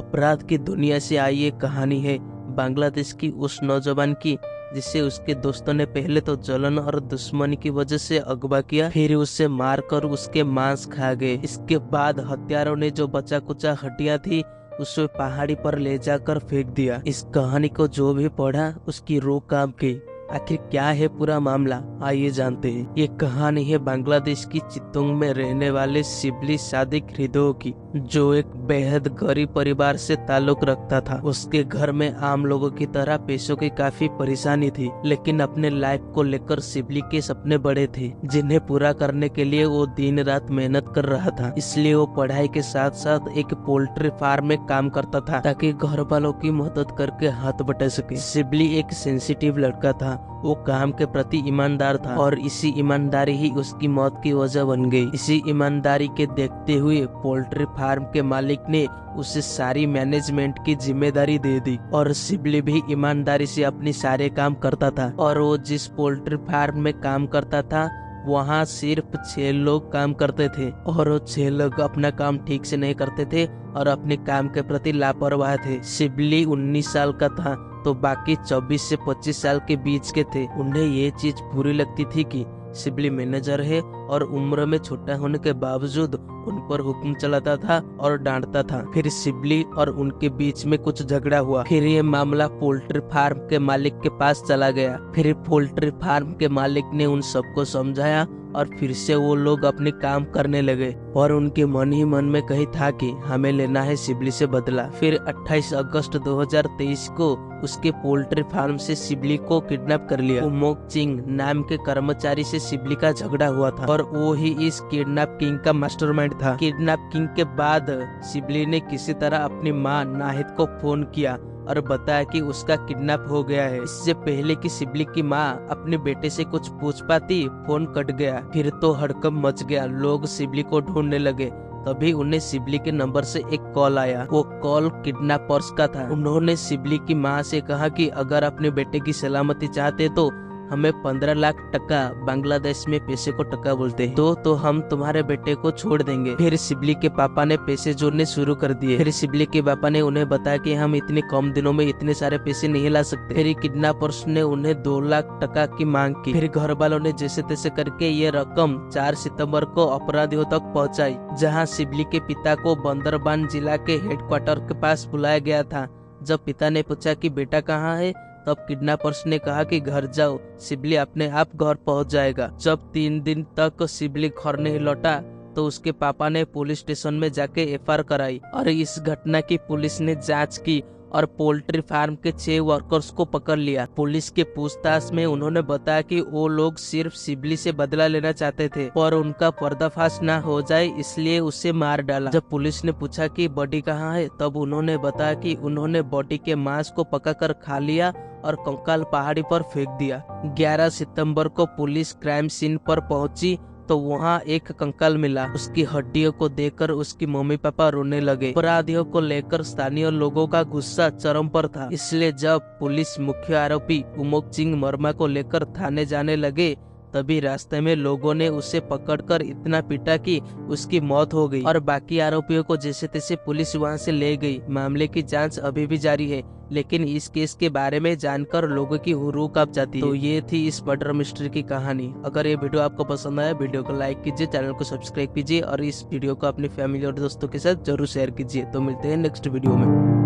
अपराध की दुनिया से आई ये कहानी है बांग्लादेश की उस नौजवान की जिसे उसके दोस्तों ने पहले तो जलन और दुश्मनी की वजह से अगवा किया, फिर उसे मारकर उसके मांस खा गए। इसके बाद हत्यारों ने जो बचा कुचा हड्डियां थी उसे पहाड़ी पर ले जाकर फेंक दिया। इस कहानी को जो भी पढ़ा उसकी रूह कांप गई। आखिर क्या है पूरा मामला, आइए जानते हैं। ये कहानी है बांग्लादेश की चित्तोंग में रहने वाले शिबली सादिक हृदय की, जो एक बेहद गरीब परिवार से ताल्लुक रखता था। उसके घर में आम लोगों की तरह पैसों की काफी परेशानी थी, लेकिन अपने लाइफ को लेकर शिबली के सपने बड़े थे, जिन्हें पूरा करने के लिए वो दिन रात मेहनत कर रहा था। इसलिए वो पढ़ाई के साथ साथ एक पोल्ट्री फार्म में काम करता था, ताकि घर वालों की मदद करके हाथ बटा सके। शिबली एक सेंसिटिव लड़का था, वो काम के प्रति ईमानदार था और इसी ईमानदारी ही उसकी मौत की वजह बन गई। इसी ईमानदारी के देखते हुए पोल्ट्री फार्म के मालिक ने उसे सारी मैनेजमेंट की जिम्मेदारी दे दी और शिबली भी ईमानदारी से अपनी सारे काम करता था। और वो जिस पोल्ट्री फार्म में काम करता था वहाँ सिर्फ 6 लोग काम करते थे और वो 6 लोग अपना काम ठीक से नहीं करते थे और अपने काम के प्रति लापरवाह थे। शिबली 19 साल का था तो बाकी 24 से 25 साल के बीच के थे। उन्हें ये चीज बुरी लगती थी कि शिबली मैनेजर है और उम्र में छोटा होने के बावजूद उन पर हुक्म चलाता था और डांटता था। फिर शिबली और उनके बीच में कुछ झगड़ा हुआ। फिर ये मामला पोल्ट्री फार्म के मालिक के पास चला गया। फिर पोल्ट्री फार्म के मालिक ने उन सबको समझाया और फिर से वो लोग अपने काम करने लगे और उनके मन ही मन में कही था कि हमें लेना है शिबली से बदला। फिर 28 अगस्त 2023 को उसके पोल्ट्री फार्म से शिबली को किडनैप कर लिया। उमोक चिंग नाम के कर्मचारी से शिबली का झगड़ा हुआ था और वो ही इस किडनैप किंग का मास्टरमाइंड था। किडनैप किंग के बाद शिबली ने किसी तरह अपनी माँ नाहिद को फोन किया और बताया कि उसका किडनैप हो गया है। इससे पहले कि शिबली की माँ अपने बेटे से कुछ पूछ पाती, फोन कट गया। फिर तो हड़कंप मच गया, लोग शिबली को ढूंढने लगे। तभी उन्हें शिबली के नंबर से एक कॉल आया। वो कॉल किडनैपर्स का था। उन्होंने शिबली की माँ से कहा कि अगर अपने बेटे की सलामती चाहते तो हमें 15 लाख टका, बांग्लादेश में पैसे को टका बोलते हैं, तो हम तुम्हारे बेटे को छोड़ देंगे। फिर शिबली के पापा ने पैसे जोड़ने शुरू कर दिए। फिर शिबली के पापा ने उन्हें बताया कि हम इतने कम दिनों में इतने सारे पैसे नहीं ला सकते। फिर किडनैपर्स ने उन्हें 2 लाख टका की मांग की। फिर घर वालों ने जैसे तैसे करके ये रकम 4 सितंबर को अपराधियों तक पहुंचाई, जहां शिबली के पिता को बंदरबान जिला के हेडक्वार्टर के पास बुलाया गया था। जब पिता ने पूछा कि बेटा कहाँ है, तब किडनैपर्स ने कहा कि घर जाओ, शिबली अपने आप घर पहुंच जाएगा। जब 3 दिन तक शिबली घर नहीं लौटा तो उसके पापा ने पुलिस स्टेशन में जाके एफआईआर कराई और इस घटना की पुलिस ने जांच की और पोल्ट्री फार्म के 6 वर्कर्स को पकड़ लिया। पुलिस के पूछताछ में उन्होंने बताया कि वो लोग सिर्फ शिबली से बदला लेना चाहते थे और उनका पर्दाफाश न हो जाए इसलिए उसे मार डाला। जब पुलिस ने पूछा कि बॉडी कहाँ है, तब उन्होंने बताया कि उन्होंने बॉडी के मांस को पकाकर खा लिया और कंकाल पहाड़ी पर फेंक दिया। 11 सितंबर को पुलिस क्राइम सीन पर पहुंची तो वहाँ एक कंकाल मिला। उसकी हड्डियों को देखकर उसकी मम्मी पापा रोने लगे। अपराधियों को लेकर स्थानीय लोगों का गुस्सा चरम पर था, इसलिए जब पुलिस मुख्य आरोपी उमोक चिंग मर्मा को लेकर थाने जाने लगे तभी रास्ते में लोगों ने उसे पकड़कर इतना पीटा कि उसकी मौत हो गई और बाकी आरोपियों को जैसे तैसे पुलिस वहां से ले गई। मामले की जांच अभी भी जारी है, लेकिन इस केस के बारे में जानकर लोगों की रूह कांप जाती है। तो ये थी इस मर्डर मिस्ट्री की कहानी। अगर ये वीडियो आपको पसंद आया, वीडियो को लाइक कीजिए, चैनल को सब्सक्राइब कीजिए और इस वीडियो को अपनी फैमिली और दोस्तों के साथ जरूर शेयर कीजिए। तो मिलते हैं नेक्स्ट वीडियो में।